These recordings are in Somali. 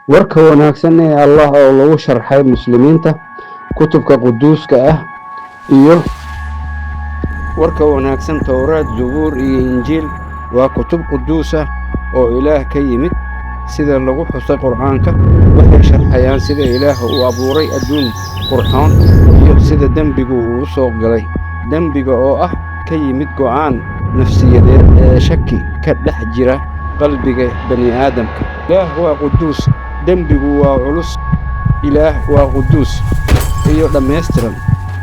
warka wanaagsan ee Allah oo lagu sharxay muslimiinta kutubka quduuska ah iyo warka wanaagsan Tawraad, Zabuur iyo Injiil waa kutub quduus ah oo Ilaah ka yimid sida lagu xusay Qur'aanka. waxay sharxayaan sida Ilaah uu abuuray adduun qurxoon iyo sida dambigu uu soo galay, dambiga oo ah ka yimid go'aan nafsiyadeed ee shaki ka dhex jira qalbiga bani aadamka. Ilaah waa quduus, dambigu waa culus. Ilaah waa quduus iyo dhammaystiran,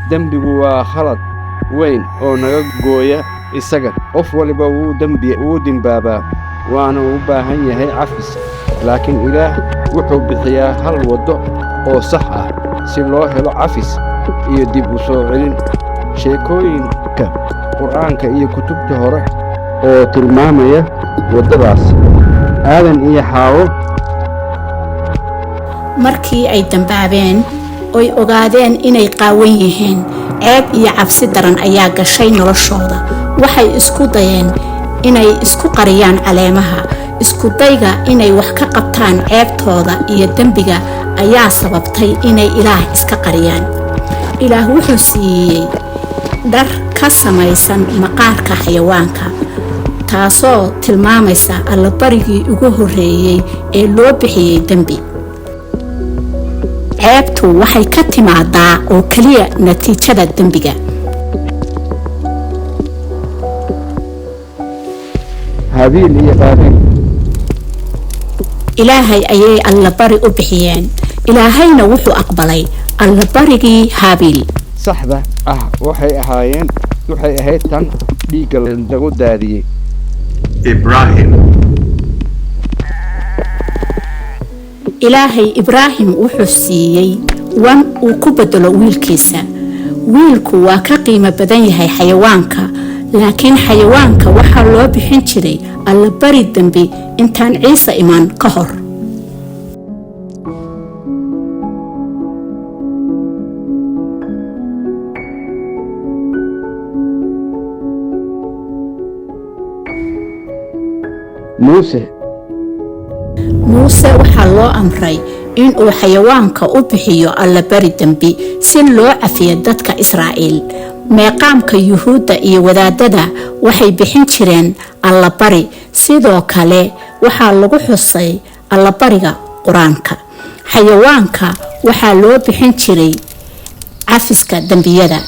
dambigu waa khalad weyn oo naga gooya isaga. qof waliba wuu dembaabaa waana u baahan yahay cafis, laakiin Ilaah wuxuu bixiyaa hal wado oo sax ah si loo helo cafis iyo dib u soo celin. sheekooyinka Qur'aanka iyo kutubta hore oo tilmaamaya wadadaas. Aadan iyo Xaawo markii ay dambaabeen oy ogaadeen inay qaawan yihiin, ceeb iyo cabsi daran ayaa gashay noloshooda. waxay isku dayeen inay isku qariyaan caleemaha. isku dayga inay wax ka qabtaan ceebtooda iyo dembiga ayaa sababtay inay Ilaah iska qariyaan. Ilaah wuxuu siiyey dhar ka samaysan maqaarka xayawaanka, taasoo tilmaamaysa allabarigii ugu horreeyey ee loo bixiyey dembi. ceebtu waxay ka timaadaa oo keliya natiijada dembiga. Haabiil iyo Qaabiil Ilaahay ayay allabari u bixiyeen. Ilaahayna wuxuu aqbalay allabarigii Haabiil. saxda ah waxay ahayd tan dhiigga lagu daadiyey. Ilaahay Ibraahim wuxuu siiyey wan uu ku bedelo wiilkiisa. wiilku waa ka qiimo badan yahay xayawaanka, laakiin xayawaanka waxaa loo bixin jiray allabari dambi intaan Ciise iman ka hor. Muuse waxaa loo amray inuu xayawaanka u bixiyo allabari dambi si loo cafiyo dadka Israa'iil. meeqaamka Yuhuudda iyo wadaadada waxay bixin jireen allabari. sidoo kale waxaa lagu xusay allabariga Qur'aanka. xayawaanka waxaa loo bixin jiray cafiska dambiyada.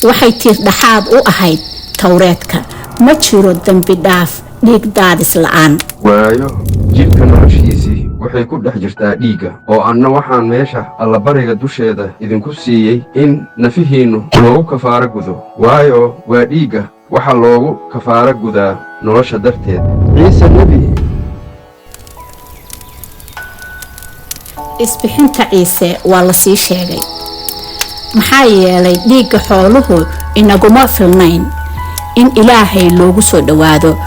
waxay tiir dhaxaad u ahayd Tawreedka. ma jiro dambi dhaaf dhiig daadis la'aan. waayo jidhka noloshiisii waxay ku dhex jirtaa dhiigga, oo anna waxaan meesha allabariga dusheeda idinku siiyey in nafihiinnu loogu kafaaro gudo. waayo waa dhiigga waxa loogu kafaaro gudaa nolosha darteed. Ciise nebi isbixinta Ciise waa la sii sheegay, maxaa yeelay dhiigga xooluhu inaguma filnayn in Ilaahay loogu soo dhawaado,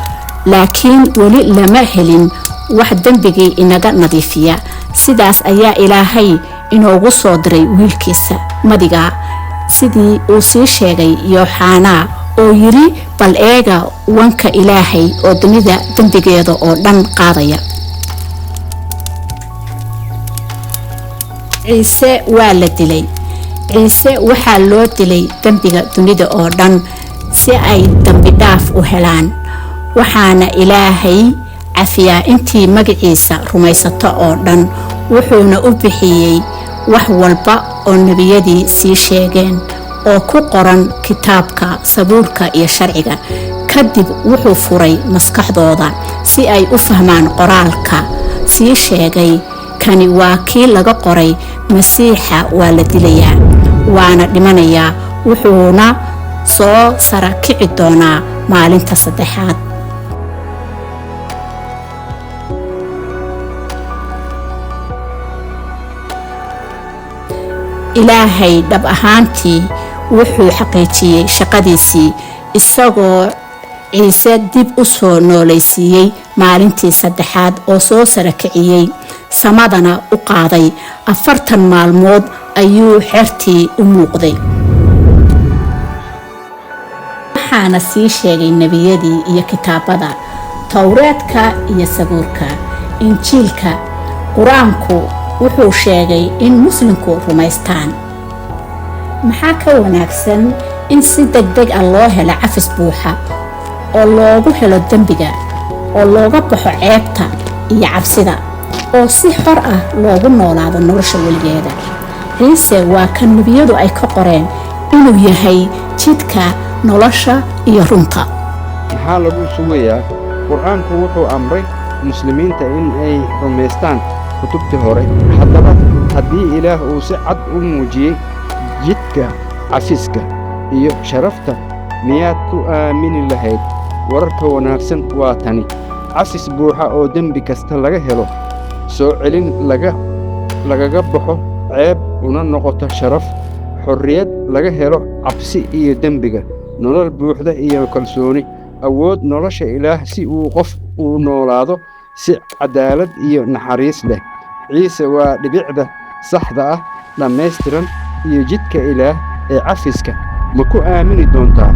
laakiin weli lama helin wax dembigii inaga nadiifiya. sidaas ayaa Ilaahay inoogu soo diray wiilkiisa madiga, sidii uu sii sheegay Yooxanaa oo yiri, bal eega wanka Ilaahay oo dunida dembigeeda oo dhan qaadaya. Ciise waa la dilay. Ciise waxaa loo dilay dembiga dunida oo dhan si ay dambi dhaaf u helaan. waxaana Ilaahay cafiyaa intii magaciisa rumaysato oo dhan. wuxuuna u bixiyey wax walba oo nebiyadii sii sheegeen oo ku qoran kitaabka Sabuurka iyo Sharciga. kadib wuxuu furay maskaxdooda si ay u fahmaan qoraalka sii sheegay, kani waa kii laga qoray Masiixa waa la dilayaa, waana dhimanayaa, wuxuuna soo sara kici doonaa maalinta saddexaad. Ilaahay dhab ahaantii wuxuu xaqiijiyey shaqadiisii isagoo Ciise dib u soo noolaysiiyey maalintii saddexaad oo soo sara kiciyey samadana u qaaday. 40 maalmood ayuu xertii u muuqday. waxaana sii sheegay nebiyadii iyo kitaabada, Tawreedka iyo Sabuurka, Injiilka qur-aanku wuxuu sheegay in muslimku rumaystaan. maxaa ka wanaagsan in si degdeg ah loo helo cafis buuxa oo loogu helo dembiga, oo looga baxo ceebta iyo cabsida, oo si xor ah loogu noolaado nolosha weligeeda. ciise waa kan nebiyadu ay ka qoreen inuu yahay jidka nolosha iyo runta. maxaa lagu sugayaa? qur-aanku wuxuu amray muslimiinta in ay rumaystaan kutubtii hore. haddaba haddii ilaah uu si cad u muujiyey jidka cafiska iyo sharafta, miyaad ku aamini lahayd? wararka wanaagsan waa tani: cafis buuxa oo dembi kasta laga helo, soo celin lagaga baxo ceeb una noqoto sharaf, xorriyad laga helo cabsi iyo dembiga, nolol buuxda iyo kalsooni, awood nolosha ilaah si uu qof u noolaado si cadaalad iyo naxariis leh. ciise waa dhibicda saxda ah, dhammaystiran, iyo jidka ilaah ee cafiska. ma ku aamini doontaa?